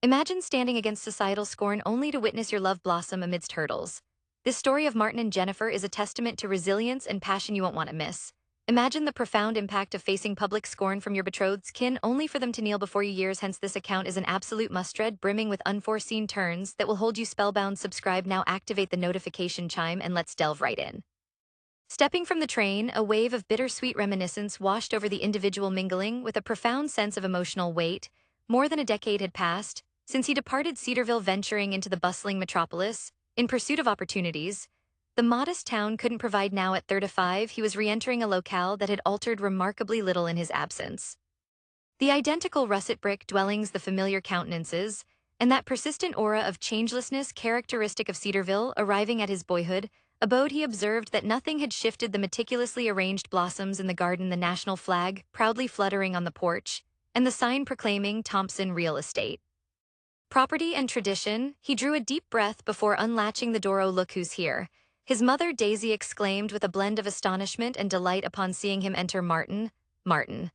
Imagine standing against societal scorn only to witness your love blossom amidst hurdles. This story of Martin and Jennifer is a testament to resilience and passion you won't want to miss. Imagine the profound impact of facing public scorn from your betrothed's kin only for them to kneel before you years hence. This account is an absolute must-read, brimming with unforeseen turns that will hold you spellbound. Subscribe now, activate the notification chime, and let's delve right in. Stepping from the train, a wave of bittersweet reminiscence washed over the individual, mingling with a profound sense of emotional weight. More than a decade had passed since he departed Cedarville, venturing into the bustling metropolis in pursuit of opportunities. The modest town couldn't provide. Now at 35, he was re-entering a locale that had altered remarkably little in his absence. The identical russet brick dwellings, the familiar countenances, and that persistent aura of changelessness characteristic of Cedarville. Arriving at his boyhood abode, he observed that nothing had shifted: the meticulously arranged blossoms in the garden, the national flag proudly fluttering on the porch, and the sign proclaiming Thompson Real Estate. Property and tradition. He drew a deep breath before unlatching the door. "Oh, look who's here," his mother Daisy exclaimed with a blend of astonishment and delight upon seeing him enter. Martin.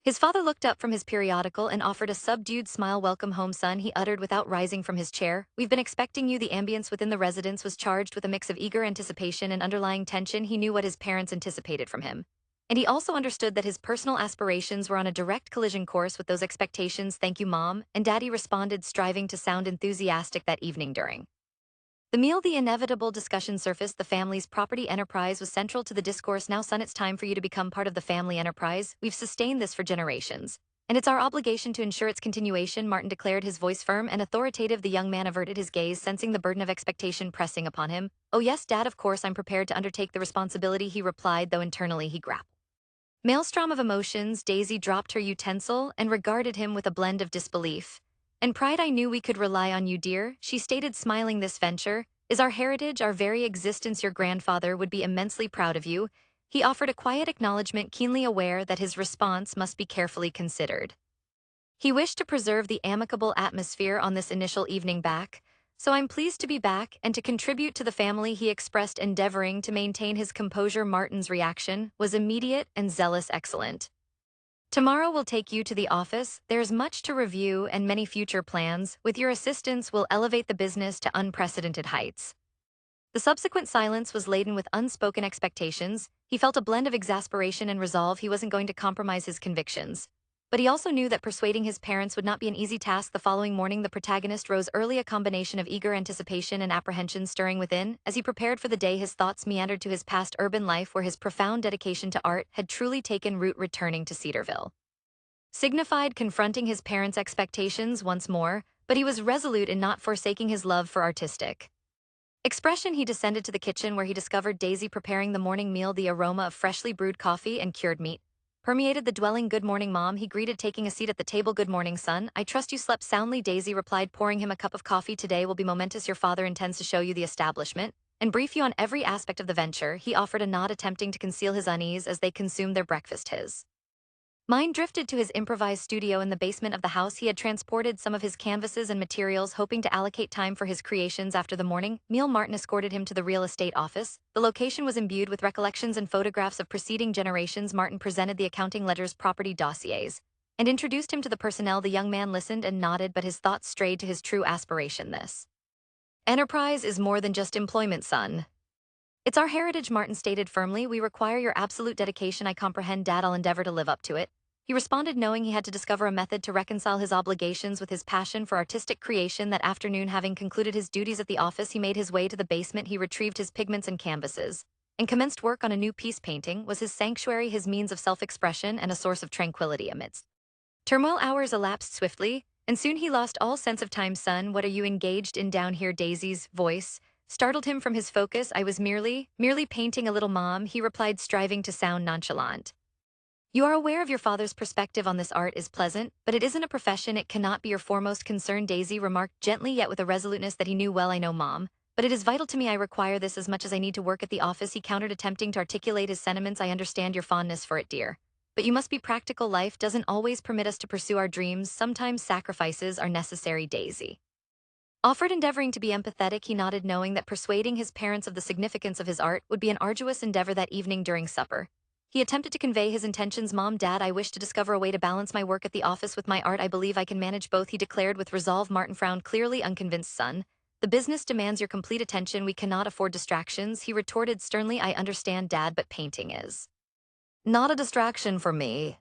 His father looked up from his periodical and offered a subdued smile. "Welcome home, son," he uttered without rising from his chair. "We've been expecting you." The ambience within the residence was charged with a mix of eager anticipation and underlying tension. He knew what his parents anticipated from him, and he also understood that his personal aspirations were on a direct collision course with those expectations. "Thank you, Mom," and Daddy responded, striving to sound enthusiastic. That evening during the meal, the inevitable discussion surfaced. The family's property enterprise was central to the discourse. "Now, son, it's time for you to become part of the family enterprise. We've sustained this for generations, and it's our obligation to ensure its continuation," Martin declared, his voice firm and authoritative. The young man averted his gaze, sensing the burden of expectation pressing upon him. "Oh yes, Dad, of course I'm prepared to undertake the responsibility," he replied, though internally he grappled. Maelstrom of emotions. Daisy dropped her utensil and regarded him with a blend of disbelief and pride. "I knew we could rely on you, dear," she stated, smiling. "This venture is our heritage, our very existence. Your grandfather would be immensely proud of you." He offered a quiet acknowledgement, keenly aware that his response must be carefully considered. He wished to preserve the amicable atmosphere on this initial evening back. "So I'm pleased to be back and to contribute to the family," he expressed, endeavoring to maintain his composure. Martin's reaction was immediate and zealous. "Excellent. Tomorrow we'll take you to the office. There's much to review and many future plans. With your assistance, we'll elevate the business to unprecedented heights." The subsequent silence was laden with unspoken expectations. He felt a blend of exasperation and resolve. He wasn't going to compromise his convictions, but he also knew that persuading his parents would not be an easy task. The following morning, the protagonist rose early, a combination of eager anticipation and apprehension stirring within. As he prepared for the day, his thoughts meandered to his past urban life, where his profound dedication to art had truly taken root. Returning to Cedarville signified confronting his parents' expectations once more, but he was resolute in not forsaking his love for artistic expression. He descended to the kitchen, where he discovered Daisy preparing the morning meal. The aroma of freshly brewed coffee and cured meat permeated the dwelling. "Good morning, Mom," he greeted, taking a seat at the table. "Good morning, son. I trust you slept soundly," Daisy replied, pouring him a cup of coffee. "Today will be momentous. Your father intends to show you the establishment and brief you on every aspect of the venture." He offered a nod, attempting to conceal his unease as they consumed their breakfast. His mind drifted to his improvised studio in the basement of the house. He had transported some of his canvases and materials, hoping to allocate time for his creations. After the morning meal, Martin escorted him to the real estate office. The location was imbued with recollections and photographs of preceding generations. Martin presented the accounting ledgers, property dossiers, and introduced him to the personnel. The young man listened and nodded, but his thoughts strayed to his true aspiration. "This enterprise is more than just employment, son. It's our heritage," Martin stated firmly. "We require your absolute dedication." "I comprehend, Dad. I'll endeavor to live up to it," he responded, knowing he had to discover a method to reconcile his obligations with his passion for artistic creation. That afternoon, having concluded his duties at the office, he made his way to the basement. He retrieved his pigments and canvases and commenced work on a new piece. Painting was his sanctuary, his means of self-expression, and a source of tranquility amidst turmoil. Hours elapsed swiftly, and soon he lost all sense of time. "Son, what are you engaged in down here?" Daisy's voice startled him from his focus. "I was merely painting a little, Mom," he replied, striving to sound nonchalant. "You are aware of your father's perspective on this. Art is pleasant, but it isn't a profession. It cannot be your foremost concern," Daisy remarked gently, yet with a resoluteness that he knew well. "I know, Mom, but it is vital to me. I require this as much as I need to work at the office," he countered, attempting to articulate his sentiments. "I understand your fondness for it, dear, but you must be practical. Life doesn't always permit us to pursue our dreams. Sometimes sacrifices are necessary," Daisy offered, endeavoring to be empathetic. He nodded, knowing that persuading his parents of the significance of his art would be an arduous endeavor. That evening during supper, He attempted to convey his intentions. Mom, Dad, I wish to discover a way to balance my work at the office with my art. I believe I can manage both, he declared with resolve. Martin frowned, clearly unconvinced. Son, the business demands your complete attention. We cannot afford distractions, he retorted sternly. I understand, Dad, but painting is not a distraction for me.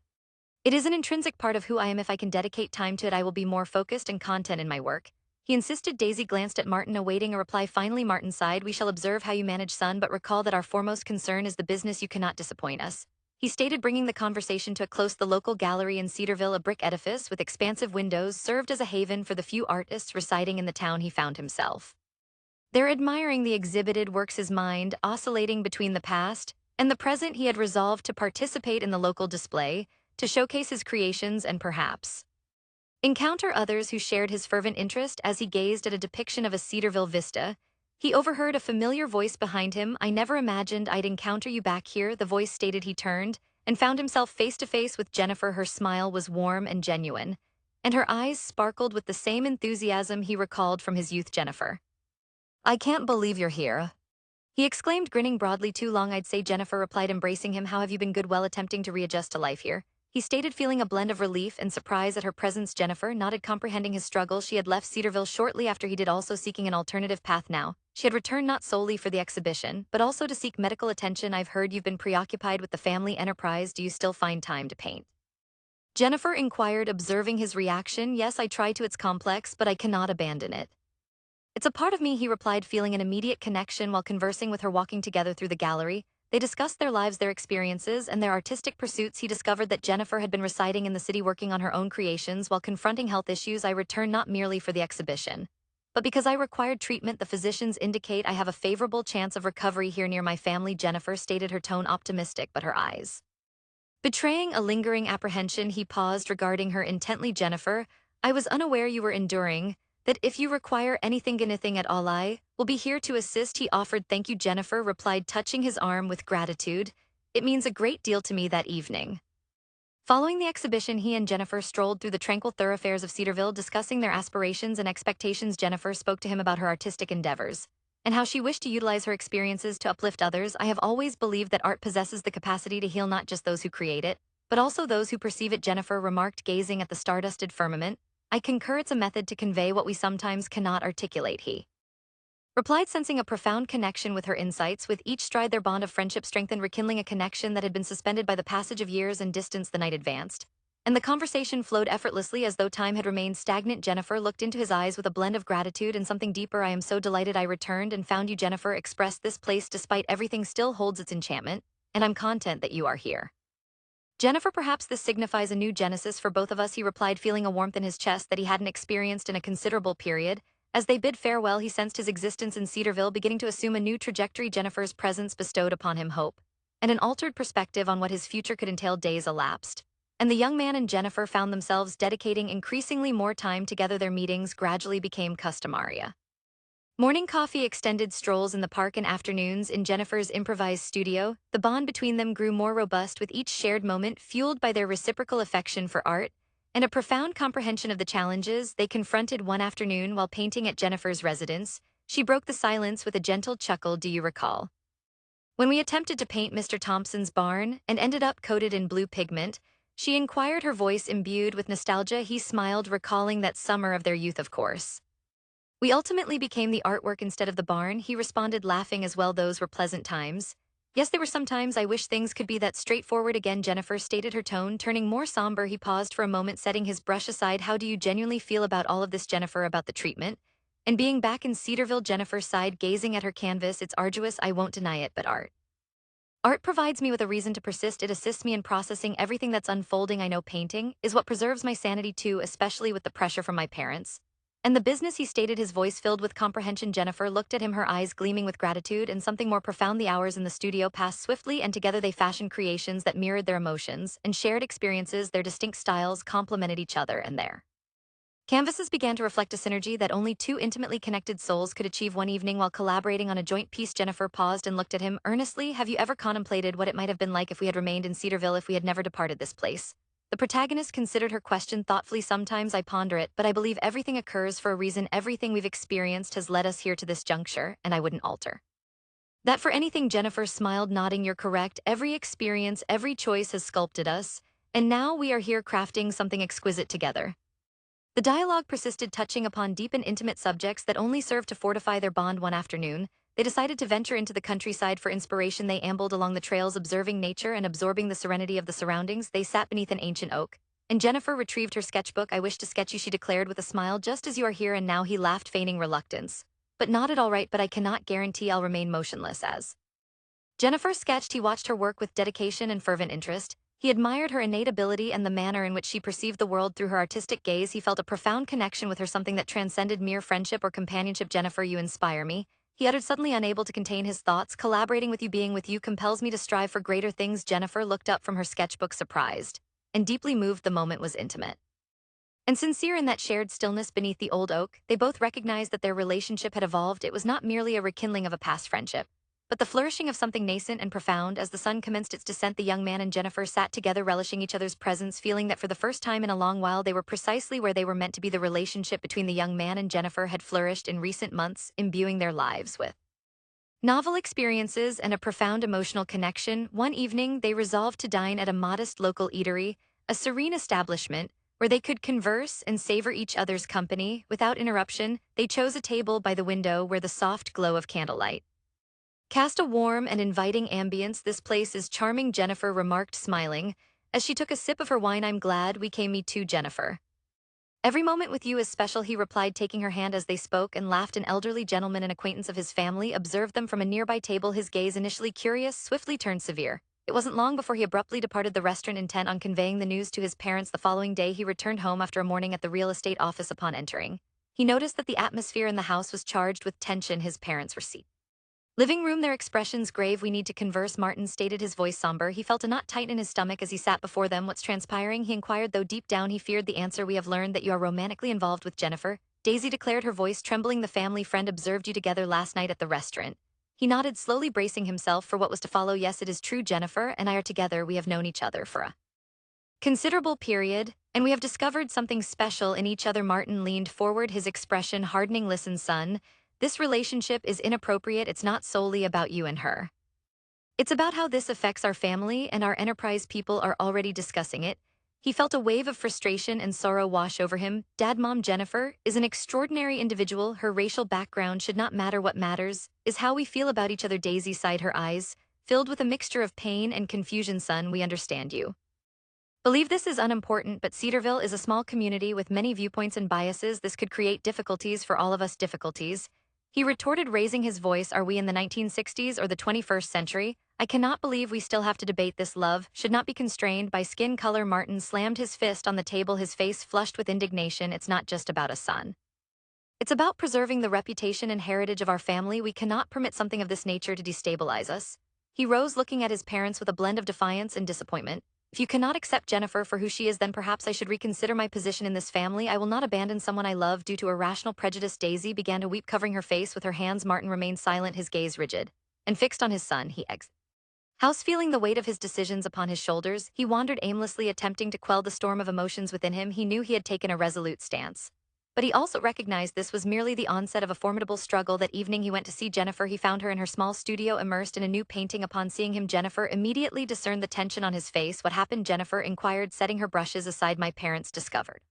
It is an intrinsic part of who I am. If I can dedicate time to it, I will be more focused and content in my work, he insisted. Daisy glanced at Martin, awaiting a reply. Finally, Martin sighed. We shall observe how you manage, son, but recall that our foremost concern is the business. You cannot disappoint us, he stated, bringing the conversation to a close. The local gallery in Cedarville, a brick edifice with expansive windows, served as a haven for the few artists residing in the town. He found himself there admiring the exhibited works, his mind oscillating between the past and the present. He had resolved to participate in the local display, to showcase his creations and perhaps encounter others who shared his fervent interest. As he gazed at a depiction of a Cedarville vista, he overheard a familiar voice behind him. I never imagined I'd encounter you back here, the voice stated. He turned and found himself face to face with Jennifer. Her smile was warm and genuine, and her eyes sparkled with the same enthusiasm he recalled from his youth. Jennifer, I can't believe you're here, he exclaimed, grinning broadly. Too long, I'd say, Jennifer replied, embracing him. How have you been? Good, well, attempting to readjust to life here, he stated, feeling a blend of relief and surprise at her presence. Jennifer nodded, comprehending his struggle. She had left Cedarville shortly after he did, also seeking an alternative path now. She had returned not solely for the exhibition, but also to seek medical attention. I've heard you've been preoccupied with the family enterprise. Do you still find time to paint? Jennifer inquired, observing his reaction. Yes, I try to. It's complex, but I cannot abandon it. It's a part of me, he replied, feeling an immediate connection. While conversing with her, walking together through the gallery, they discussed their lives, their experiences, and their artistic pursuits. He discovered that Jennifer had been residing in the city working on her own creations while confronting health issues. I returned not merely for the exhibition, but because I required treatment. The physicians indicate I have a favorable chance of recovery here near my family, Jennifer stated, her tone optimistic but her eyes betraying a lingering apprehension. He paused, regarding her intently. Jennifer, I was unaware you were enduring that. If you require anything at all, I will be here to assist, he offered. Thank you, Jennifer replied, touching his arm with gratitude. It means a great deal to me. That evening, following the exhibition, he and Jennifer strolled through the tranquil thoroughfares of Cedarville, discussing their aspirations and expectations. Jennifer spoke to him about her artistic endeavors and how she wished to utilize her experiences to uplift others. I have always believed that art possesses the capacity to heal not just those who create it, but also those who perceive it, Jennifer remarked, gazing at the stardusted firmament. I concur, it's a method to convey what we sometimes cannot articulate, he replied, sensing a profound connection with her insights. With each stride, their bond of friendship strengthened, rekindling a connection that had been suspended by the passage of years and distance. The night advanced, and the conversation flowed effortlessly as though time had remained stagnant. Jennifer looked into his eyes with a blend of gratitude and something deeper. I am so delighted I returned and found you, Jennifer expressed. This place, despite everything, still holds its enchantment, and I'm content that you are here. Jennifer, perhaps this signifies a new genesis for both of us, he replied, feeling a warmth in his chest that he hadn't experienced in a considerable period. As they bid farewell, he sensed his existence in Cedarville beginning to assume a new trajectory. Jennifer's presence bestowed upon him hope and an altered perspective on what his future could entail. Days elapsed, and the young man and Jennifer found themselves dedicating increasingly more time together. Their meetings gradually became customary. Morning coffee, extended strolls in the park, and afternoons in Jennifer's improvised studio. The bond between them grew more robust with each shared moment, fueled by their reciprocal affection for art and a profound comprehension of the challenges they confronted. One afternoon, while painting at Jennifer's residence, she broke the silence with a gentle chuckle. Do you recall when we attempted to paint Mr. Thompson's barn and ended up coated in blue pigment? She inquired, her voice imbued with nostalgia. He smiled, recalling that summer of their youth. Of course, we ultimately became the artwork instead of the barn, he responded, laughing as well. Those were pleasant times. Yes, they were. Sometimes I wish things could be that straightforward again, Jennifer stated, her tone turning more somber. He paused for a moment, setting his brush aside. How do you genuinely feel about all of this, Jennifer? About the treatment and being back in Cedarville? Jennifer sighed, gazing at her canvas. It's arduous, I won't deny it, but art provides me with a reason to persist. It assists me in processing everything that's unfolding. I know painting is what preserves my sanity too, especially with the pressure from my parents and the business, he stated, his voice filled with comprehension. Jennifer looked at him, her eyes gleaming with gratitude and something more profound. The hours in the studio passed swiftly, and together they fashioned creations that mirrored their emotions and shared experiences. Their distinct styles complemented each other, and their canvases began to reflect a synergy that only two intimately connected souls could achieve. One evening, while collaborating on a joint piece, Jennifer paused and looked at him earnestly. Have you ever contemplated what it might have been like if we had remained in Cedarville, if we had never departed this place? The protagonist considered her question thoughtfully. Sometimes I ponder it, but I believe everything occurs for a reason. Everything we've experienced has led us here to this juncture, and I wouldn't alter That for anything, Jennifer smiled, nodding. You're correct. Every experience, every choice has sculpted us, and now we are here crafting something exquisite together. The dialogue persisted, touching upon deep and intimate subjects that only served to fortify their bond. One afternoon, they decided to venture into the countryside for inspiration. They ambled along the trails, observing nature and absorbing the serenity of the surroundings. They sat beneath an ancient oak, and Jennifer retrieved her sketchbook. I wish to sketch you, she declared with a smile, just as you are here and now. He laughed, feigning reluctance, but nodded. All right, but I cannot guarantee I'll remain motionless as Jennifer sketched. He watched her work with dedication and fervent interest. He admired her innate ability and the manner in which she perceived the world through her artistic gaze. He felt a profound connection with her, something that transcended mere friendship or companionship. Jennifer, you inspire me, he uttered, suddenly unable to contain his thoughts. Collaborating with you, being with you, compels me to strive for greater things. Jennifer looked up from her sketchbook, surprised and deeply moved. The moment was intimate and sincere in that shared stillness beneath the old oak. They both recognized that their relationship had evolved. It was not merely a rekindling of a past friendship, but the flourishing of something nascent and profound. As the sun commenced its descent, the young man and Jennifer sat together, relishing each other's presence, feeling that for the first time in a long while they were precisely where they were meant to be. The relationship between the young man and Jennifer had flourished in recent months, imbuing their lives with novel experiences and a profound emotional connection. One evening, they resolved to dine at a modest local eatery, a serene establishment where they could converse and savor each other's company without interruption. They chose a table by the window where the soft glow of candlelight cast a warm and inviting ambience. This place is charming, Jennifer remarked, smiling as she took a sip of her wine. I'm glad we came. Me too, Jennifer. Every moment with you is special, he replied, taking her hand as they spoke and laughed. An elderly gentleman, an acquaintance of his family, observed them from a nearby table. His gaze, initially curious, swiftly turned severe. It wasn't long before he abruptly departed the restaurant, intent on conveying the news to his parents. The following day, he returned home after a morning at the real estate office. Upon entering, he noticed that the atmosphere in the house was charged with tension. His parents were seated living room, their expressions grave. We need to converse, Martin stated, his voice somber. He felt a knot tighten in his stomach as he sat before them. What's transpiring, he inquired, though deep down he feared the answer. We have learned that you are romantically involved with Jennifer, Daisy declared, her voice trembling. The family friend observed you together last night at the restaurant. He nodded, slowly bracing himself for what was to follow. Yes, it is true. Jennifer and I are together. We have known each other for a considerable period, and we have discovered something special in each other. Martin leaned forward, his expression hardening. Listen, son. This relationship is inappropriate. It's not solely about you and her. It's about how this affects our family and our enterprise. People are already discussing it. He felt a wave of frustration and sorrow wash over him. Dad, Mom, Jennifer is an extraordinary individual. Her racial background should not matter. What matters is how we feel about each other. Daisy sighed, her eyes filled with a mixture of pain and confusion. Son, we understand you believe this is unimportant, but Cedarville is a small community with many viewpoints and biases. This could create difficulties for all of us. Difficulties? He retorted, raising his voice. Are we in the 1960s or the 21st century? I cannot believe we still have to debate this. Love should not be constrained by skin color. Martin slammed his fist on the table, his face flushed with indignation. It's not just about a son. It's about preserving the reputation and heritage of our family. We cannot permit something of this nature to destabilize us. He rose, looking at his parents with a blend of defiance and disappointment. If you cannot accept Jennifer for who she is, then perhaps I should reconsider my position in this family. I will not abandon someone I love due to irrational prejudice. Daisy began to weep, covering her face with her hands. Martin remained silent, his gaze rigid and fixed on his son. He exited house, feeling the weight of his decisions upon his shoulders. He wandered aimlessly, attempting to quell the storm of emotions within him. He knew he had taken a resolute stance, but he also recognized this was merely the onset of a formidable struggle. That evening he went to see Jennifer. He found her in her small studio, immersed in a new painting. Upon seeing him, Jennifer immediately discerned the tension on his face. What happened? Jennifer inquired, setting her brushes aside. My parents discovered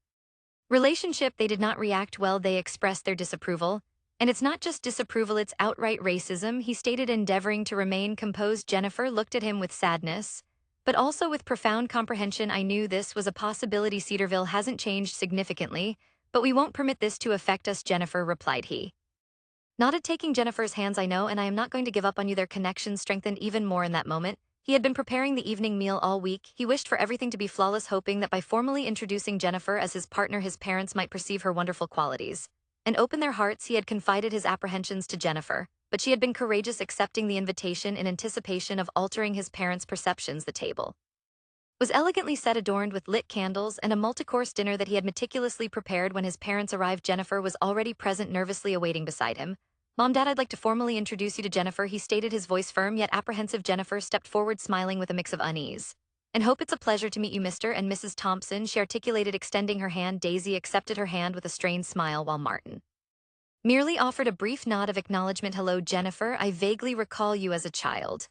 relationship. They did not react well. They expressed their disapproval. And it's not just disapproval, it's outright racism, he stated, endeavoring to remain composed. Jennifer looked at him with sadness, but also with profound comprehension. I knew this was a possibility. Cedarville hasn't changed significantly, but we won't permit this to affect us, Jennifer, replied he, nodded, taking Jennifer's hands. I know, and I am not going to give up on you. Their connection strengthened even more in that moment. He had been preparing the evening meal all week. He wished for everything to be flawless, hoping that by formally introducing Jennifer as his partner, his parents might perceive her wonderful qualities and open their hearts. He had confided his apprehensions to Jennifer, but she had been courageous, accepting the invitation in anticipation of altering his parents' perceptions. The table was elegantly set, adorned with lit candles and a multi-course dinner that he had meticulously prepared. When his parents arrived, Jennifer was already present, nervously awaiting beside him. Mom, Dad, I'd like to formally introduce you to Jennifer, he stated, his voice firm yet apprehensive. Jennifer stepped forward, smiling with a mix of unease and hope. It's a pleasure to meet you, Mr. and Mrs. Thompson, she articulated, extending her hand. Daisy accepted her hand with a strained smile, while Martin merely offered a brief nod of acknowledgement. Hello, Jennifer, I vaguely recall you as a child.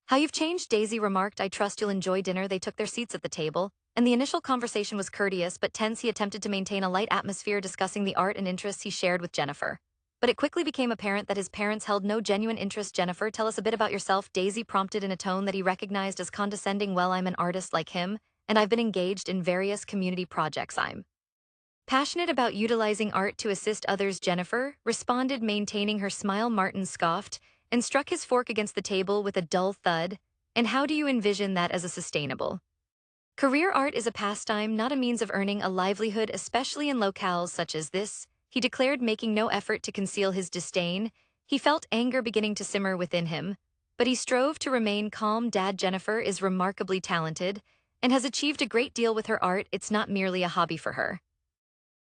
How you've changed, Daisy remarked. I trust you'll enjoy dinner. They took their seats at the table, and the initial conversation was courteous but tense. He attempted to maintain a light atmosphere discussing the art and interests he shared with Jennifer. But it quickly became apparent that his parents held no genuine interest. Jennifer, tell us a bit about yourself, Daisy prompted in a tone that he recognized as condescending. Well, I'm an artist like him, and I've been engaged in various community projects. I'm passionate about utilizing art to assist others, Jennifer responded, maintaining her smile. Martin scoffed and struck his fork against the table with a dull thud. And how do you envision that as a sustainable career? Art is a pastime, not a means of earning a livelihood, especially in locales such as this, he declared, making no effort to conceal his disdain. He felt anger beginning to simmer within him, but he strove to remain calm. Dad, Jennifer is remarkably talented and has achieved a great deal with her art. It's not merely a hobby for her.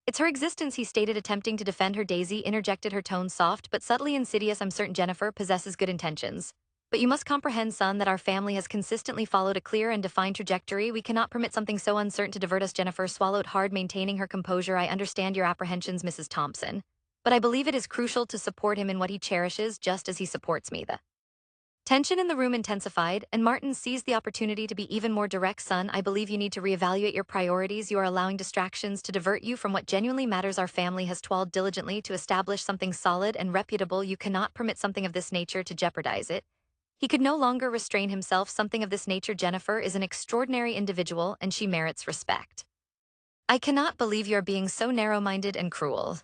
It's her existence, he stated, attempting to defend her. Daisy interjected, her tone soft but subtly insidious. I'm certain Jennifer possesses good intentions. But you must comprehend, son, that our family has consistently followed a clear and defined trajectory. We cannot permit something so uncertain to divert us. Jennifer swallowed hard, maintaining her composure. I understand your apprehensions, Mrs. Thompson, but I believe it is crucial to support him in what he cherishes just as he supports me. The tension in the room intensified, and Martin seized the opportunity to be even more direct. Son, I believe you need to reevaluate your priorities. You are allowing distractions to divert you from what genuinely matters. Our family has toiled diligently to establish something solid and reputable. You cannot permit something of this nature to jeopardize it. He could no longer restrain himself. Something of this nature. Jennifer is an extraordinary individual, and she merits respect. I cannot believe you're being so narrow-minded and cruel,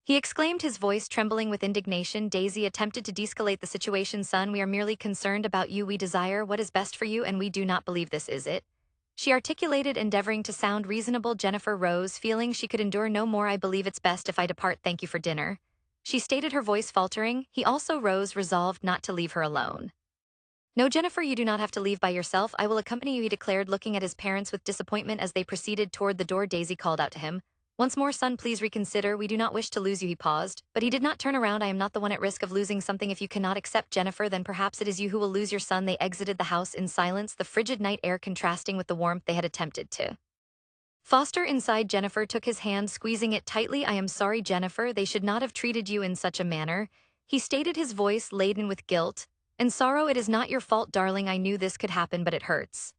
he exclaimed, his voice trembling with indignation. Daisy attempted to de-escalate the situation. Son, we are merely concerned about you. We desire what is best for you, and we do not believe this is it, she articulated, endeavoring to sound reasonable. Jennifer rose, feeling she could endure no more. I believe it's best if I depart. Thank you for dinner, she stated, her voice faltering. He also rose, resolved not to leave her alone. No, Jennifer, you do not have to leave by yourself. I will accompany you, he declared, looking at his parents with disappointment as they proceeded toward the door. Daisy called out to him, once more, son, please reconsider. We do not wish to lose you. He paused, but he did not turn around. I am not the one at risk of losing something. If you cannot accept Jennifer, then perhaps it is you who will lose your son. They exited the house in silence, the frigid night air contrasting with the warmth they had attempted to foster inside. Jennifer took his hand, squeezing it tightly. I am sorry, Jennifer. They should not have treated you in such a manner, he stated, his voice laden with guilt and sorrow. It is not your fault, darling. I knew this could happen, but it hurts.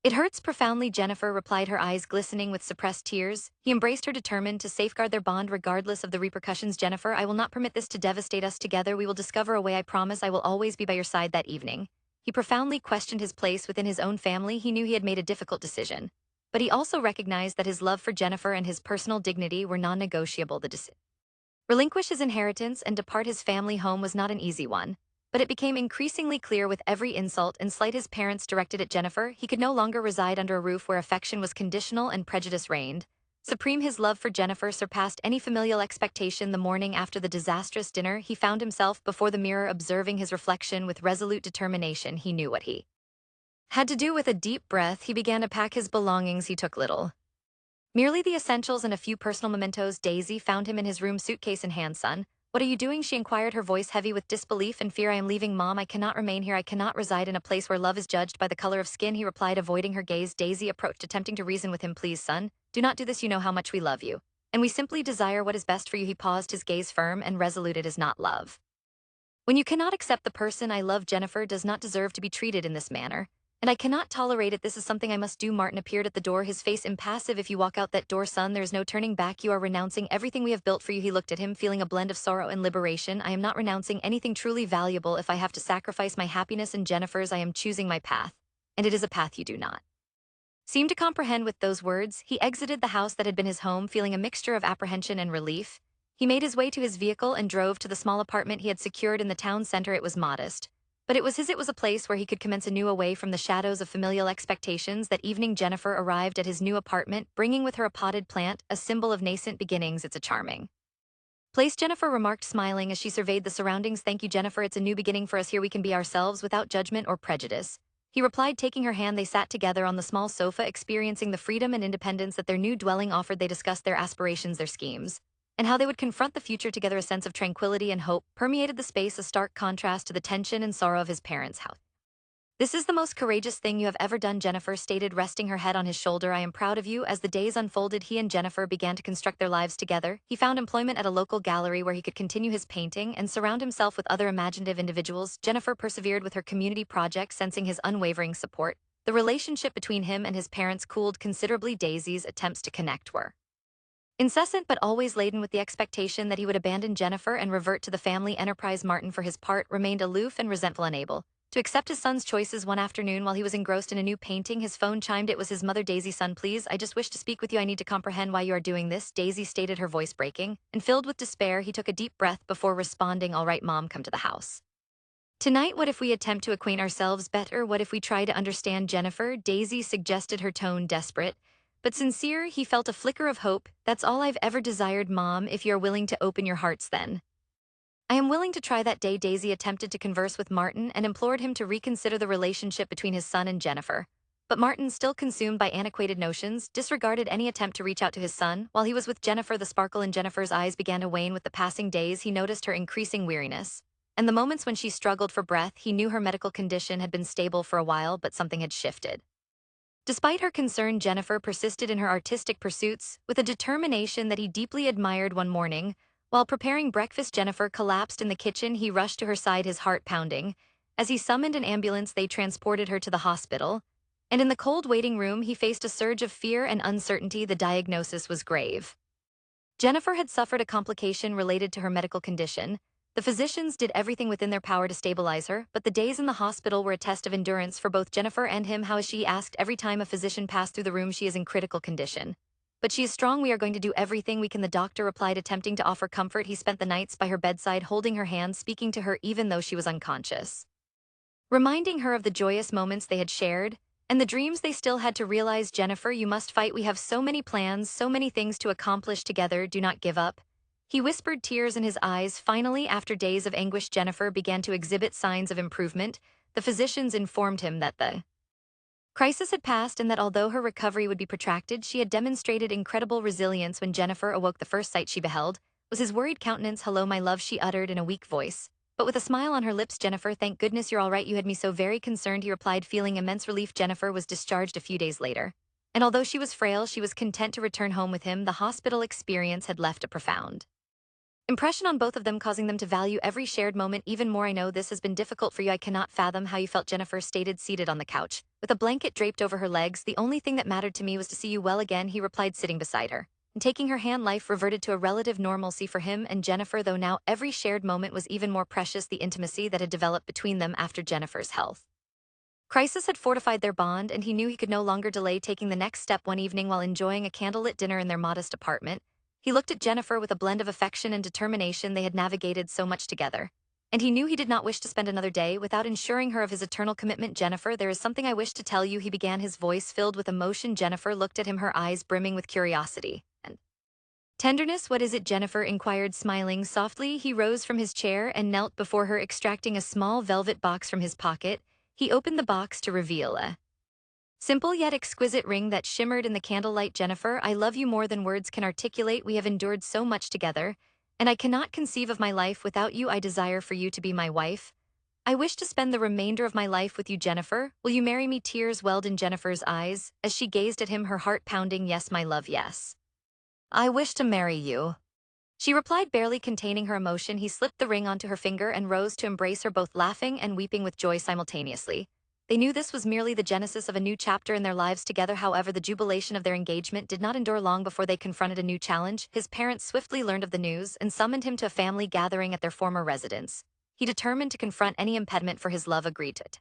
It hurts profoundly, Jennifer replied, her eyes glistening with suppressed tears. He embraced her, determined to safeguard their bond regardless of the repercussions. Jennifer, I will not permit this to devastate us. Together we will discover a way. I promise I will always be by your side. That evening, he profoundly questioned his place within his own family. He knew he had made a difficult decision, but he also recognized that his love for Jennifer and his personal dignity were non-negotiable. The decision to relinquish his inheritance and depart his family home was not an easy one, but it became increasingly clear with every insult and slight his parents directed at Jennifer. He could no longer reside under a roof where affection was conditional and prejudice reigned supreme. His love for Jennifer surpassed any familial expectation. The morning after the disastrous dinner, he found himself before the mirror, observing his reflection with resolute determination. He knew what he had to do. With a deep breath, he began to pack his belongings. He took little, merely the essentials and a few personal mementos. Daisy found him in his room, suitcase in hand. Son, what are you doing? She inquired, her voice heavy with disbelief and fear. I am leaving, Mom. I cannot remain here. I cannot reside in a place where love is judged by the color of skin, he replied, avoiding her gaze. Daisy approached, attempting to reason with him. Please, son, do not do this. You know how much we love you, and we simply desire what is best for you. He paused, his gaze firm and resolute. It is not love when you cannot accept the person I love. Jennifer does not deserve to be treated in this manner, and I cannot tolerate it. This is something I must do. Martin appeared at the door, his face impassive. If you walk out that door, son, there is no turning back. You are renouncing everything we have built for you. He looked at him, feeling a blend of sorrow and liberation. I am not renouncing anything truly valuable. If I have to sacrifice my happiness and Jennifer's, I am choosing my path, and it is a path you do not seem to comprehend. With those words, he exited the house that had been his home, feeling a mixture of apprehension and relief. He made his way to his vehicle and drove to the small apartment he had secured in the town center. It was modest, but it was his. It was a place where he could commence anew, away from the shadows of familial expectations. That evening, Jennifer arrived at his new apartment, bringing with her a potted plant, a symbol of nascent beginnings. It's a charming place, Jennifer remarked, smiling as she surveyed the surroundings. Thank you, Jennifer. It's a new beginning for us here. We can be ourselves without judgment or prejudice, he replied, taking her hand. They sat together on the small sofa, experiencing the freedom and independence that their new dwelling offered. They discussed their aspirations, their schemes, and how they would confront the future together. A sense of tranquility and hope permeated the space, a stark contrast to the tension and sorrow of his parents' house. This is the most courageous thing you have ever done, Jennifer stated, resting her head on his shoulder. I am proud of you. As the days unfolded, he and Jennifer began to construct their lives together. He found employment at a local gallery where he could continue his painting and surround himself with other imaginative individuals. Jennifer persevered with her community projects, sensing his unwavering support. The relationship between him and his parents cooled considerably. Daisy's attempts to connect were incessant but always laden with the expectation that he would abandon Jennifer and revert to the family enterprise. Martin, for his part, remained aloof and resentful, unable to accept his son's choices. One afternoon, while he was engrossed in a new painting, his phone chimed. It was his mother. Daisy, son, please, I just wish to speak with you. I need to comprehend why you are doing this, Daisy stated, her voice breaking. And filled with despair, he took a deep breath before responding, all right, Mom, come to the house tonight. What if we attempt to acquaint ourselves better? What if we try to understand Jennifer? Daisy suggested, her tone desperate but sincere. He felt a flicker of hope. That's all I've ever desired, Mom, if you're willing to open your hearts then. I am willing to try that day. Daisy attempted to converse with Martin and implored him to reconsider the relationship between his son and Jennifer. But Martin, still consumed by antiquated notions, disregarded any attempt to reach out to his son. While he was with Jennifer, the sparkle in Jennifer's eyes began to wane with the passing days. He noticed her increasing weariness. And the moments when she struggled for breath, he knew her medical condition had been stable for a while, but something had shifted. Despite her concern, Jennifer persisted in her artistic pursuits with a determination that he deeply admired. One morning, while preparing breakfast, Jennifer collapsed in the kitchen. He rushed to her side, his heart pounding. As he summoned an ambulance, they transported her to the hospital. And in the cold waiting room, he faced a surge of fear and uncertainty. The diagnosis was grave. Jennifer had suffered a complication related to her medical condition. The physicians did everything within their power to stabilize her, but the days in the hospital were a test of endurance for both Jennifer and him. How is she? Asked. Every time a physician passed through the room, she is in critical condition. But she is strong. We are going to do everything we can, the doctor replied, attempting to offer comfort. He spent the nights by her bedside, holding her hand, speaking to her even though she was unconscious, reminding her of the joyous moments they had shared and the dreams they still had to realize. Jennifer, you must fight. We have so many plans, so many things to accomplish together. Do not give up. He whispered, tears in his eyes. Finally, after days of anguish, Jennifer began to exhibit signs of improvement. The physicians informed him that the crisis had passed and that although her recovery would be protracted, she had demonstrated incredible resilience. When Jennifer awoke, the first sight she beheld was his worried countenance. Hello, my love, she uttered in a weak voice, but with a smile on her lips. Jennifer, thank goodness you're all right. You had me so very concerned, he replied, feeling immense relief. Jennifer was discharged a few days later, and although she was frail, she was content to return home with him. The hospital experience had left a profound impression on both of them, causing them to value every shared moment even more. I know this has been difficult for you. I cannot fathom how you felt, Jennifer stated, seated on the couch, with a blanket draped over her legs. The only thing that mattered to me was to see you well again, he replied, sitting beside her. And taking her hand, life reverted to a relative normalcy for him and Jennifer, though now every shared moment was even more precious. The intimacy that had developed between them after Jennifer's health crisis had fortified their bond, and he knew he could no longer delay taking the next step. One evening, while enjoying a candlelit dinner in their modest apartment, he looked at Jennifer with a blend of affection and determination. They had navigated so much together, and he knew he did not wish to spend another day without ensuring her of his eternal commitment. Jennifer, there is something I wish to tell you, he began, his voice filled with emotion. Jennifer looked at him, her eyes brimming with curiosity and tenderness. What is it? Jennifer inquired, smiling softly. He rose from his chair and knelt before her, extracting a small velvet box from his pocket. He opened the box to reveal a simple yet exquisite ring that shimmered in the candlelight. Jennifer, I love you more than words can articulate. We have endured so much together, and I cannot conceive of my life without you. I desire for you to be my wife. I wish to spend the remainder of my life with you, Jennifer. Will you marry me? Tears welled in Jennifer's eyes as she gazed at him, her heart pounding. Yes, my love, yes. I wish to marry you, she replied, barely containing her emotion. He slipped the ring onto her finger and rose to embrace her, both laughing and weeping with joy simultaneously. They knew this was merely the genesis of a new chapter in their lives together. However, the jubilation of their engagement did not endure long before they confronted a new challenge. His parents swiftly learned of the news and summoned him to a family gathering at their former residence. He determined to confront any impediment for his love, agreed to it.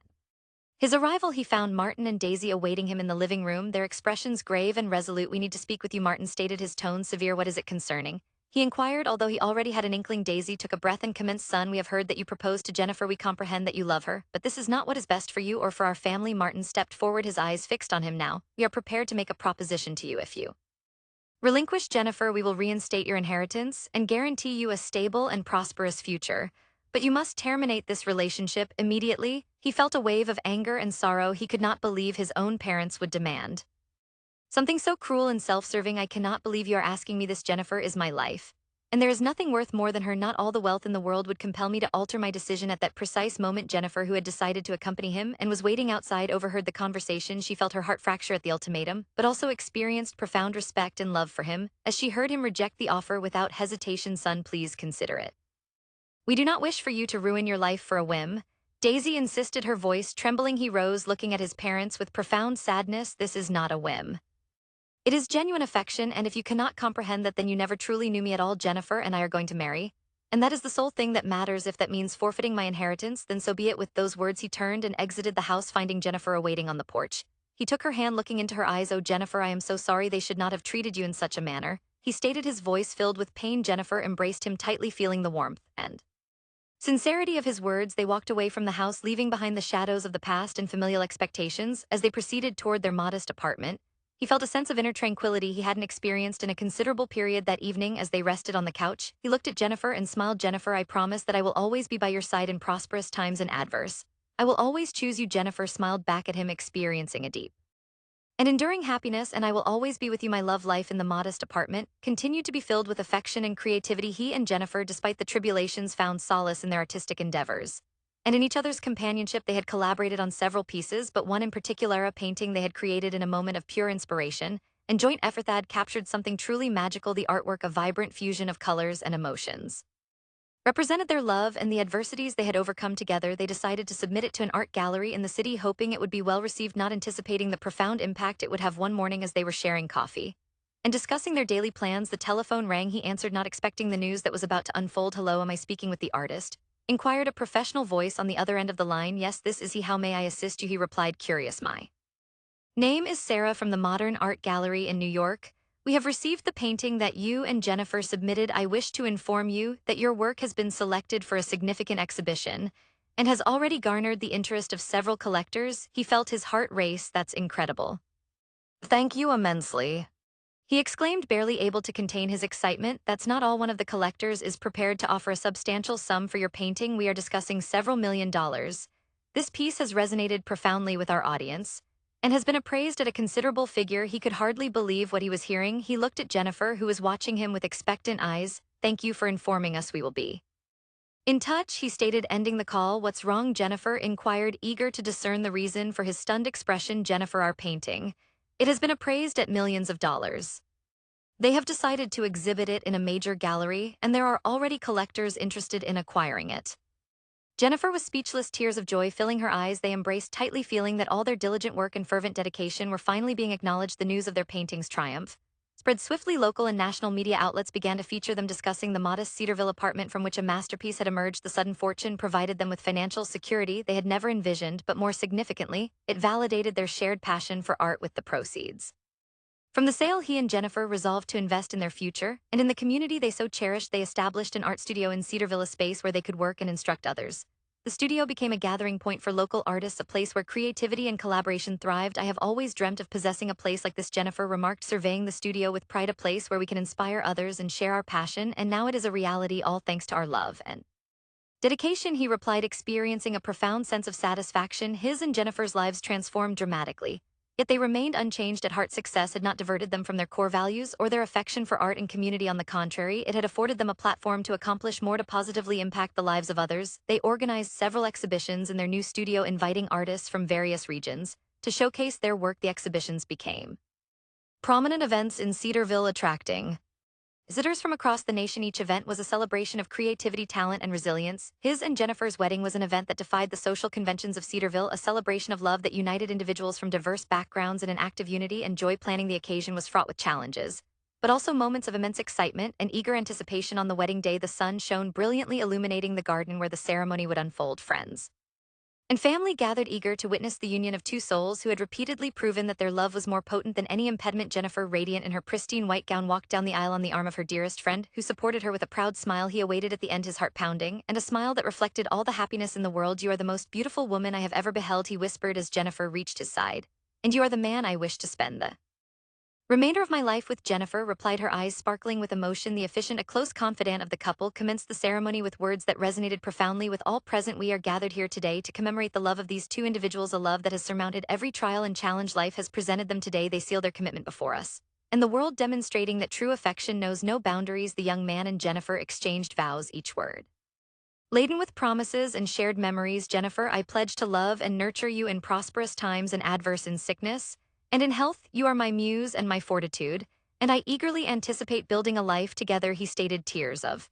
His arrival, he found Martin and Daisy awaiting him in the living room, their expressions grave and resolute. We need to speak with you, Martin stated, his tone severe. What is it concerning? He inquired, although he already had an inkling. Daisy took a breath and commenced, son, we have heard that you proposed to Jennifer. We comprehend that you love her, but this is not what is best for you or for our family. Martin stepped forward, his eyes fixed on him now. We are prepared to make a proposition to you. If you relinquish Jennifer, we will reinstate your inheritance and guarantee you a stable and prosperous future. But you must terminate this relationship immediately. He felt a wave of anger and sorrow. He could not believe his own parents would demand something so cruel and self-serving. I cannot believe you are asking me this. Jennifer is my life, And there is nothing worth more than her. Not all the wealth in the world would compel me to alter my decision at that precise moment. Jennifer, who had decided to accompany him and was waiting outside, overheard the conversation. She felt her heart fracture at the ultimatum, but also experienced profound respect and love for him, as she heard him reject the offer without hesitation. Son, please consider it. We do not wish for you to ruin your life for a whim. Daisy insisted, her voice trembling. He rose, looking at his parents with profound sadness. This is not a whim. It is genuine affection, and if you cannot comprehend that, then you never truly knew me at all. Jennifer and I are going to marry, and that is the sole thing that matters. If that means forfeiting my inheritance, then so be it. With those words, he turned and exited the house, finding Jennifer awaiting on the porch. He took her hand, looking into her eyes. Oh, Jennifer, I am so sorry. They should not have treated you in such a manner, he stated, his voice filled with pain. Jennifer embraced him tightly, feeling the warmth and sincerity of his words. They walked away from the house, leaving behind the shadows of the past and familial expectations. As they proceeded toward their modest apartment, he felt a sense of inner tranquility he hadn't experienced in a considerable period. That evening, as they rested on the couch, he looked at Jennifer and smiled. Jennifer, I promise that I will always be by your side in prosperous times and adverse. I will always choose you. Jennifer smiled back at him, experiencing a deep and enduring happiness. And I will always be with you. My love life in the modest apartment continued to be filled with affection and creativity. He and Jennifer, despite the tribulations, found solace in their artistic endeavors and in each other's companionship. They had collaborated on several pieces, but one in particular, a painting they had created in a moment of pure inspiration and joint effort that had captured something truly magical. The artwork, a vibrant fusion of colors and emotions, represented their love and the adversities they had overcome together. They decided to submit it to an art gallery in the city, hoping it would be well received, not anticipating the profound impact it would have. One morning, as they were sharing coffee and discussing their daily plans, the telephone rang. He answered, not expecting the news that was about to unfold. Hello, am I speaking with the artist? Inquired a professional voice on the other end of the line. Yes, this is he. How may I assist you? He replied, curious. My name is Sarah from the Modern Art Gallery in New York. We have received the painting that you and Jennifer submitted. I wish to inform you that your work has been selected for a significant exhibition and has already garnered the interest of several collectors. He felt his heart race. That's incredible. Thank you immensely, he exclaimed, barely able to contain his excitement. That's not all. One of the collectors is prepared to offer a substantial sum for your painting. We are discussing several $1,000,000. This piece has resonated profoundly with our audience and has been appraised at a considerable figure. He could hardly believe what he was hearing. He looked at Jennifer, who was watching him with expectant eyes. Thank you for informing us. We will be in touch, he stated, ending the call. What's wrong? Jennifer inquired, eager to discern the reason for his stunned expression. Jennifer, our painting, it has been appraised at millions of dollars. They have decided to exhibit it in a major gallery, and there are already collectors interested in acquiring it. Jennifer was speechless, tears of joy filling her eyes. They embraced tightly, feeling that all their diligent work and fervent dedication were finally being acknowledged. The news of their painting's triumph spread swiftly. Local and national media outlets began to feature them, discussing the modest Cedarville apartment from which a masterpiece had emerged. The sudden fortune provided them with financial security they had never envisioned, but more significantly, it validated their shared passion for art. With the proceeds from the sale, he and Jennifer resolved to invest in their future and in the community they so cherished. They established an art studio in Cedarville, a space where they could work and instruct others. The studio became a gathering point for local artists, a place where creativity and collaboration thrived. I have always dreamt of possessing a place like this, Jennifer remarked, surveying the studio with pride. A place where we can inspire others and share our passion, and now it is a reality, all thanks to our love and dedication, he replied, experiencing a profound sense of satisfaction. His and Jennifer's lives transformed dramatically, yet they remained unchanged at heart. Success had not diverted them from their core values or their affection for art and community. On the contrary, it had afforded them a platform to accomplish more, to positively impact the lives of others. They organized several exhibitions in their new studio, inviting artists from various regions to showcase their work. The exhibitions became prominent events in Cedarville, attracting visitors from across the nation. Each event was a celebration of creativity, talent, and resilience. His and Jennifer's wedding was an event that defied the social conventions of Cedarville, a celebration of love that united individuals from diverse backgrounds in an act of unity and joy. Planning the occasion was fraught with challenges, but also moments of immense excitement and eager anticipation. On the wedding day, the sun shone brilliantly, illuminating the garden where the ceremony would unfold. Friends and family gathered, eager to witness the union of two souls who had repeatedly proven that their love was more potent than any impediment. Jennifer, radiant in her pristine white gown, walked down the aisle on the arm of her dearest friend, who supported her with a proud smile. He awaited at the end, his heart pounding, and a smile that reflected all the happiness in the world. You are the most beautiful woman I have ever beheld, he whispered as Jennifer reached his side. And you are the man I wish to spend the remainder of my life with. Jennifer replied, her eyes sparkling with emotion. The officiant, a close confidant of the couple, commenced the ceremony with words that resonated profoundly with all present. We are gathered here today to commemorate the love of these two individuals, a love that has surmounted every trial and challenge life has presented them. Today they seal their commitment before us, and the world demonstrating that true affection knows no boundaries. The young man and Jennifer exchanged vows, each word laden with promises and shared memories. Jennifer, I pledge to love and nurture you in prosperous times and adverse in sickness, and in health you are my muse and my fortitude, and I eagerly anticipate building a life together, he stated, tears of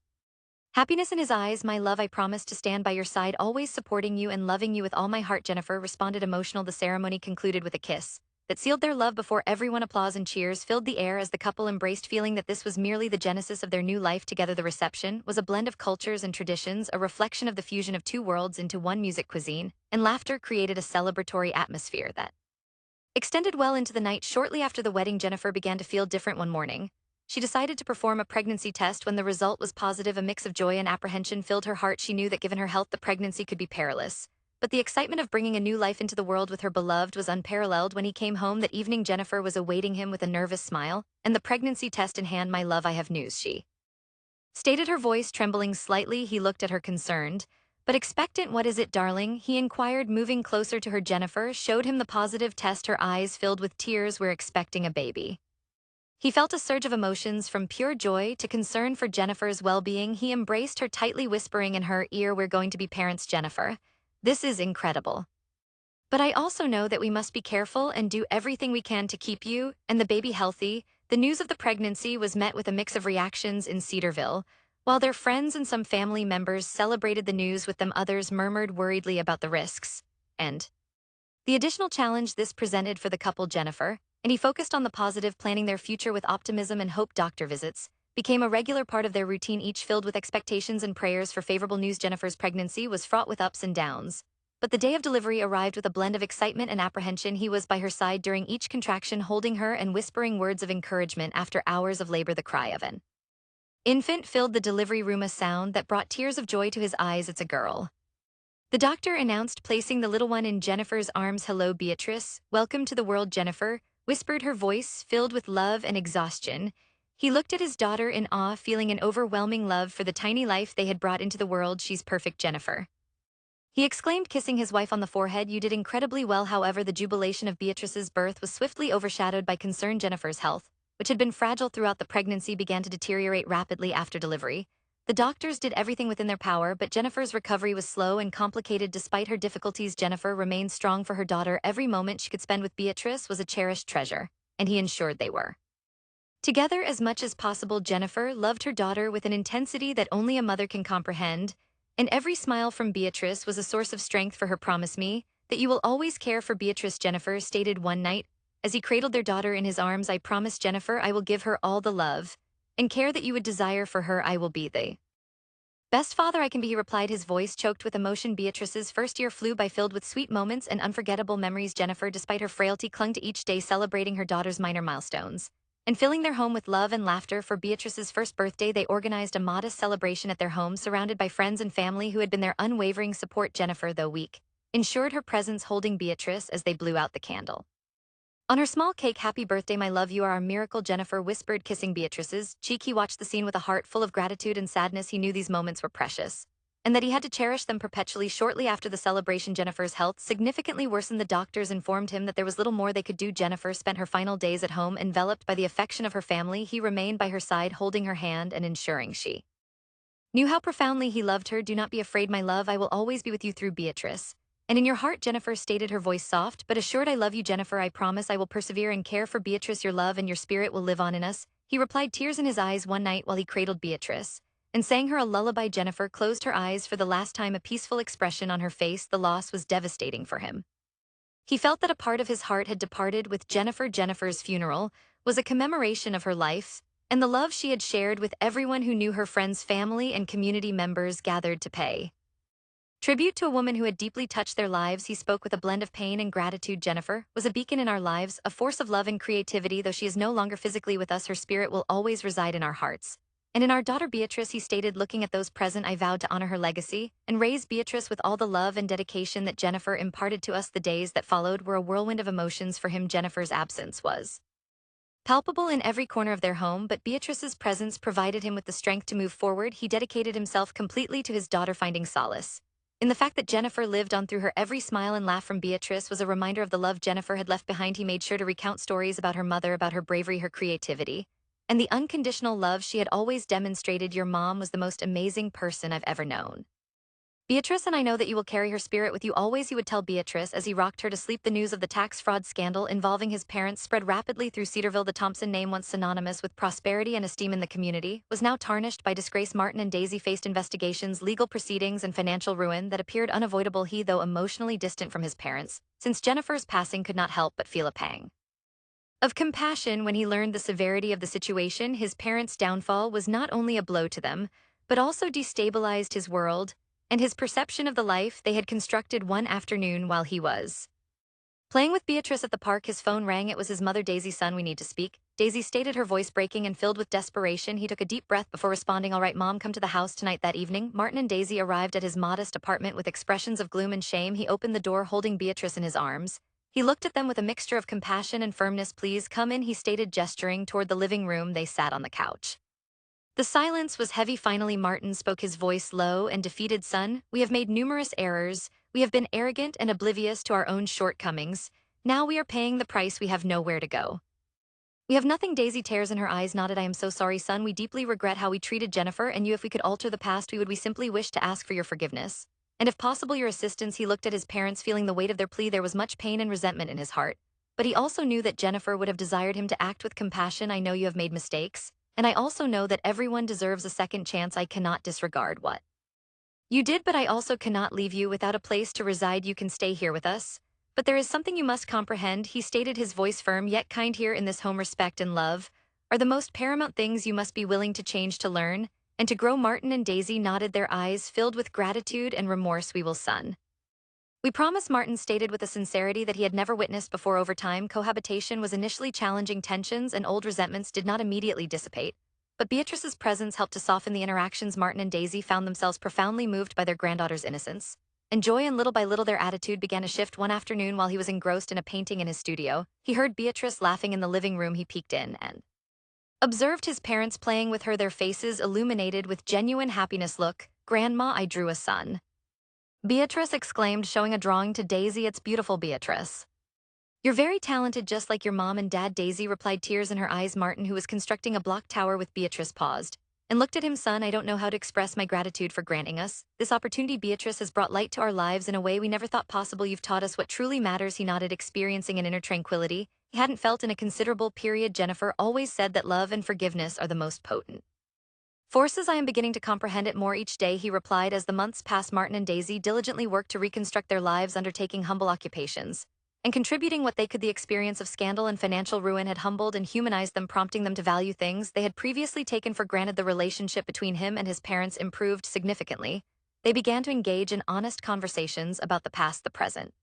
happiness in his eyes. My love, I promise to stand by your side, always supporting you and loving you with all my heart, Jennifer responded, emotional. The ceremony concluded with a kiss that sealed their love before everyone. Applause and cheers filled the air as the couple embraced, feeling that this was merely the genesis of their new life together. The reception was a blend of cultures and traditions, a reflection of the fusion of two worlds into one. Music, cuisine, and laughter created a celebratory atmosphere that extended well into the night. Shortly after the wedding, Jennifer began to feel different one morning. She decided to perform a pregnancy test. When the result was positive, a mix of joy and apprehension filled her heart. She knew that given her health, the pregnancy could be perilous, but the excitement of bringing a new life into the world with her beloved was unparalleled. When he came home that evening, Jennifer was awaiting him with a nervous smile and the pregnancy test in hand. My love, I have news, she stated, her voice trembling slightly. He looked at her concerned but expectant. What is it, darling? He inquired, moving closer to her. Jennifer showed him the positive test, her eyes filled with tears. We're expecting a baby. He felt a surge of emotions, from pure joy to concern for Jennifer's well-being. He embraced her tightly, whispering in her ear, we're going to be parents, Jennifer. This is incredible. But I also know that we must be careful and do everything we can to keep you and the baby healthy. The news of the pregnancy was met with a mix of reactions in Cedarville. While their friends and some family members celebrated the news with them, others murmured worriedly about the risks and the additional challenge this presented for the couple. Jennifer and he focused on the positive, planning their future with optimism and hope. Doctor visits became a regular part of their routine, each filled with expectations and prayers for favorable news. Jennifer's pregnancy was fraught with ups and downs, but the day of delivery arrived with a blend of excitement and apprehension. He was by her side during each contraction, holding her and whispering words of encouragement. After hours of labor, the cry of an infant filled the delivery room, a sound that brought tears of joy to his eyes. It's a girl, the doctor announced, placing the little one in Jennifer's arms. Hello, Beatrice. Welcome to the world, Jennifer whispered, her voice filled with love and exhaustion. He looked at his daughter in awe, feeling an overwhelming love for the tiny life they had brought into the world. She's perfect, Jennifer, he exclaimed, kissing his wife on the forehead. You did incredibly well. However, the jubilation of Beatrice's birth was swiftly overshadowed by concern. Jennifer's health, which had been fragile throughout the pregnancy, began to deteriorate rapidly after delivery. The doctors did everything within their power, but Jennifer's recovery was slow and complicated. Despite her difficulties, Jennifer remained strong for her daughter. Every moment she could spend with Beatrice was a cherished treasure, and he ensured they were together as much as possible. Jennifer loved her daughter with an intensity that only a mother can comprehend, and every smile from Beatrice was a source of strength for her. Promise me that you will always care for Beatrice, Jennifer stated one night as he cradled their daughter in his arms. I promise, Jennifer, I will give her all the love and care that you would desire for her. I will be the best father I can be, he replied, his voice choked with emotion. Beatrice's first year flew by, filled with sweet moments and unforgettable memories. Jennifer, despite her frailty, clung to each day, celebrating her daughter's minor milestones and filling their home with love and laughter. For Beatrice's first birthday, they organized a modest celebration at their home, surrounded by friends and family who had been their unwavering support. Jennifer, though weak, ensured her presence, holding Beatrice as they blew out the candle on her small cake. Happy birthday, my love, you are our miracle, Jennifer whispered, kissing Beatrice's cheek. He watched the scene with a heart full of gratitude and sadness. He knew these moments were precious, and that he had to cherish them perpetually. Shortly after the celebration, Jennifer's health significantly worsened. The doctors informed him that there was little more they could do. Jennifer spent her final days at home, enveloped by the affection of her family. He remained by her side, holding her hand and ensuring she knew how profoundly he loved her. Do not be afraid, my love, I will always be with you through Beatrice and in your heart, Jennifer stated, her voice soft but assured. I love you, Jennifer. I promise I will persevere and care for Beatrice. Your love and your spirit will live on in us, he replied, tears in his eyes. One night while he cradled Beatrice and sang her a lullaby, Jennifer closed her eyes for the last time, a peaceful expression on her face. The loss was devastating for him. He felt that a part of his heart had departed with Jennifer. Jennifer's funeral was a commemoration of her life and the love she had shared with everyone who knew her. Friends, family, and community members gathered to pay tribute to a woman who had deeply touched their lives. He spoke with a blend of pain and gratitude. Jennifer was a beacon in our lives, a force of love and creativity. Though she is no longer physically with us, her spirit will always reside in our hearts and in our daughter Beatrice, he stated, looking at those present. I vowed to honor her legacy and raise Beatrice with all the love and dedication that Jennifer imparted to us. The days that followed were a whirlwind of emotions for him. Jennifer's absence was palpable in every corner of their home, but Beatrice's presence provided him with the strength to move forward. He dedicated himself completely to his daughter, finding solace In the fact that Jennifer lived on through her every smile and laugh from Beatrice was a reminder of the love Jennifer had left behind. He made sure to recount stories about her mother, about her bravery, her creativity, and the unconditional love she had always demonstrated. Your mom was the most amazing person I've ever known. Beatrice, and I know that you will carry her spirit with you always, he would tell Beatrice as he rocked her to sleep. The news of the tax fraud scandal involving his parents spread rapidly through Cedarville. The Thompson name, once synonymous with prosperity and esteem in the community, was now tarnished by disgrace. Martin and Daisy faced investigations, legal proceedings, and financial ruin that appeared unavoidable. He, though emotionally distant from his parents, since Jennifer's passing, could not help but feel a pang of compassion when he learned the severity of the situation. His parents' downfall was not only a blow to them, but also destabilized his world and his perception of the life they had constructed. One afternoon while he was playing with Beatrice at the park, his phone rang. It was his mother. Daisy, son, we need to speak, Daisy stated, her voice breaking and filled with desperation. He took a deep breath before responding, all right, Mom, come to the house tonight. That evening, Martin and Daisy arrived at his modest apartment with expressions of gloom and shame. He opened the door, holding Beatrice in his arms. He looked at them with a mixture of compassion and firmness. Please come in, he stated, gesturing toward the living room. They sat on the couch. The silence was heavy. Finally, Martin spoke, his voice low and defeated. Son, we have made numerous errors. We have been arrogant and oblivious to our own shortcomings. Now we are paying the price. We have nowhere to go. We have nothing. Daisy, tears in her eyes, nodded. I am so sorry, son. We deeply regret how we treated Jennifer and you. If we could alter the past, we simply wish to ask for your forgiveness, and if possible, your assistance. He looked at his parents, feeling the weight of their plea. There was much pain and resentment in his heart, but he also knew that Jennifer would have desired him to act with compassion. I know you have made mistakes, and I also know that everyone deserves a second chance. I cannot disregard what you did, but I also cannot leave you without a place to reside. You can stay here with us, but there is something you must comprehend, he stated, his voice firm yet kind. Here in this home, respect and love are the most paramount things. You must be willing to change, to learn, and to grow. Martin and Daisy nodded, their eyes filled with gratitude and remorse. We will, son. We promise, Martin stated with a sincerity that he had never witnessed before. Over time, cohabitation was initially challenging. Tensions and old resentments did not immediately dissipate, but Beatrice's presence helped to soften the interactions. Martin and Daisy found themselves profoundly moved by their granddaughter's innocence and joy, and little by little their attitude began to shift. One afternoon, while he was engrossed in a painting in his studio, he heard Beatrice laughing in the living room. He peeked in and observed his parents playing with her, their faces illuminated with genuine happiness. Look, Grandma, I drew a son, Beatrice exclaimed, showing a drawing to Daisy. It's beautiful, Beatrice. You're very talented, just like your mom and dad, Daisy replied, tears in her eyes. Martin, who was constructing a block tower with Beatrice, paused and looked at him. Son, I don't know how to express my gratitude for granting us this opportunity. Beatrice has brought light to our lives in a way we never thought possible. You've taught us what truly matters. He nodded, experiencing an inner tranquility he hadn't felt in a considerable period. Jennifer always said that love and forgiveness are the most potent forces. I am beginning to comprehend it more each day, he replied. As the months passed, Martin and Daisy diligently worked to reconstruct their lives, undertaking humble occupations and contributing what they could. The experience of scandal and financial ruin had humbled and humanized them, prompting them to value things they had previously taken for granted. The relationship between him and his parents improved significantly. They began to engage in honest conversations about the past, the present,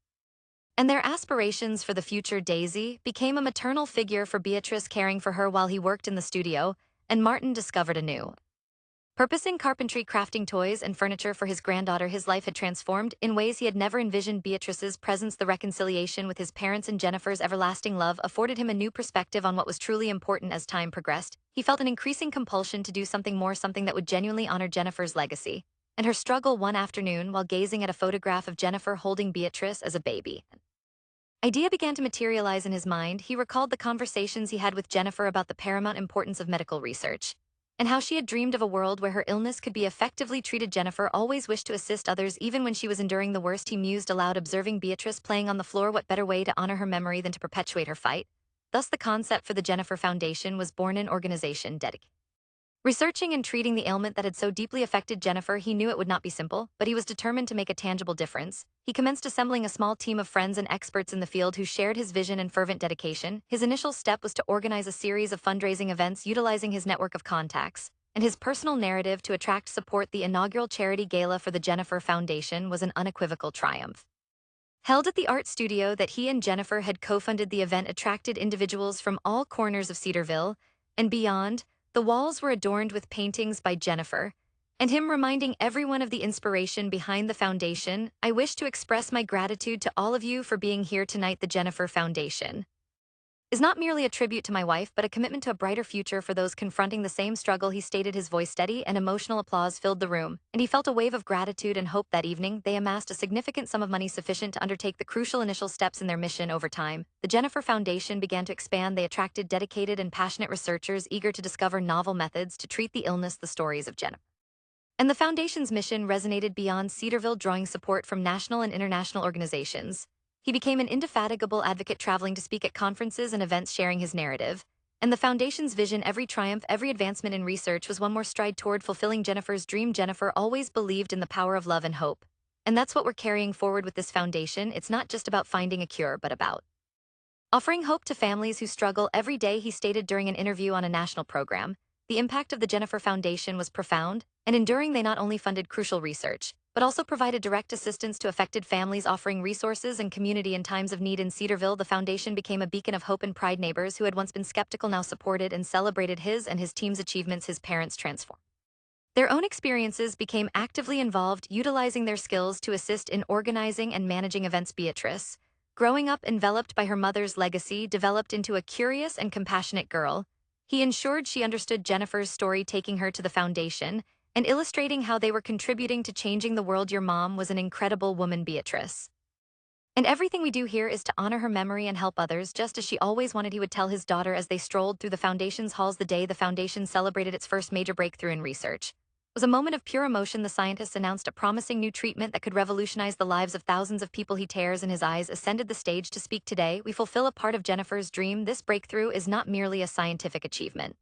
and their aspirations for the future. Daisy became a maternal figure for Beatrice, caring for her while he worked in the studio, and Martin discovered a new purpose in carpentry, crafting toys and furniture for his granddaughter. His life had transformed in ways he had never envisioned. Beatrice's presence, the reconciliation with his parents, and Jennifer's everlasting love afforded him a new perspective on what was truly important. As time progressed, he felt an increasing compulsion to do something more, something that would genuinely honor Jennifer's legacy and her struggle. One afternoon, while gazing at a photograph of Jennifer holding Beatrice as a baby, idea began to materialize in his mind. He recalled the conversations he had with Jennifer about the paramount importance of medical research and how she had dreamed of a world where her illness could be effectively treated. Jennifer always wished to assist others, even when she was enduring the worst. He mused aloud, observing Beatrice playing on the floor. What better way to honor her memory than to perpetuate her fight? Thus, the concept for the Jennifer Foundation was born, an organization dedicated researching and treating the ailment that had so deeply affected Jennifer. He knew it would not be simple, but he was determined to make a tangible difference. He commenced assembling a small team of friends and experts in the field who shared his vision and fervent dedication. His initial step was to organize a series of fundraising events, utilizing his network of contacts and his personal narrative to attract support. The inaugural charity gala for the Jennifer Foundation was an unequivocal triumph. Held at the art studio that he and Jennifer had co-funded, the event attracted individuals from all corners of Cedarville and beyond. The walls were adorned with paintings by Jennifer and him, reminding everyone of the inspiration behind the foundation. I wish to express my gratitude to all of you for being here tonight. The Jennifer Foundation is not merely a tribute to my wife, but a commitment to a brighter future for those confronting the same struggle, he stated, his voice steady, and emotional applause filled the room, and he felt a wave of gratitude and hope. That evening, they amassed a significant sum of money sufficient to undertake the crucial initial steps in their mission. Over time, the Jennifer Foundation began to expand. They attracted dedicated and passionate researchers eager to discover novel methods to treat the illness. The stories of Jennifer and the Foundation's mission resonated beyond Cedarville, drawing support from national and international organizations. He became an indefatigable advocate, traveling to speak at conferences and events, sharing his narrative. And the Foundation's vision: every triumph, every advancement in research was one more stride toward fulfilling Jennifer's dream. Jennifer always believed in the power of love and hope. And that's what we're carrying forward with this foundation. It's not just about finding a cure, but about offering hope to families who struggle every day, he stated during an interview on a national program. The impact of the Jennifer Foundation was profound and enduring. They not only funded crucial research, but also provided direct assistance to affected families, offering resources and community in times of need. In Cedarville, the foundation became a beacon of hope and pride. Neighbors who had once been skeptical now supported and celebrated his and his team's achievements. His parents transformed their own experiences, became actively involved, utilizing their skills to assist in organizing and managing events. Beatrice, growing up enveloped by her mother's legacy, developed into a curious and compassionate girl. He ensured she understood Jennifer's story, taking her to the foundation and illustrating how they were contributing to changing the world. Your mom was an incredible woman, Beatrice. And everything we do here is to honor her memory and help others, just as she always wanted, he would tell his daughter as they strolled through the foundation's halls. The day the foundation celebrated its first major breakthrough in research was a moment of pure emotion. The scientists announced a promising new treatment that could revolutionize the lives of thousands of people. He, tears in his eyes, ascended the stage to speak. Today, we fulfill a part of Jennifer's dream. This breakthrough is not merely a scientific achievement,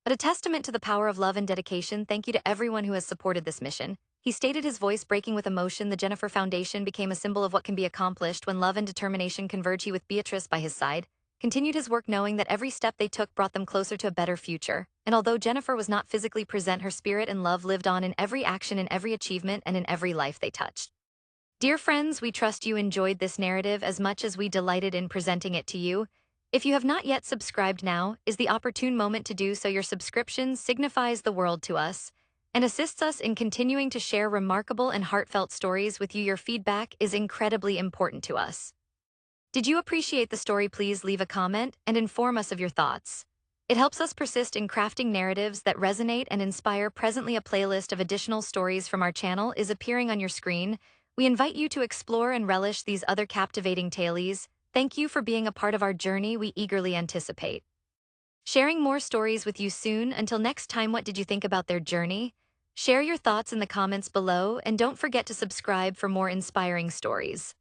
but a testament to the power of love and dedication. Thank you to everyone who has supported this mission, he stated, his voice breaking with emotion. The Jennifer Foundation became a symbol of what can be accomplished when love and determination converge. He, with Beatrice by his side, continued his work, knowing that every step they took brought them closer to a better future. And although Jennifer was not physically present, her spirit and love lived on in every action, in every achievement, and in every life they touched. Dear friends, we trust you enjoyed this narrative as much as we delighted in presenting it to you. If you have not yet subscribed, now is the opportune moment to do so. Your subscription signifies the world to us and assists us in continuing to share remarkable and heartfelt stories with you. Your feedback is incredibly important to us. Did you appreciate the story? Please leave a comment and inform us of your thoughts. It helps us persist in crafting narratives that resonate and inspire. Presently, a playlist of additional stories from our channel is appearing on your screen. We invite you to explore and relish these other captivating tales. Thank you for being a part of our journey. We eagerly anticipate sharing more stories with you soon. Until next time, what did you think about their journey? Share your thoughts in the comments below, and don't forget to subscribe for more inspiring stories.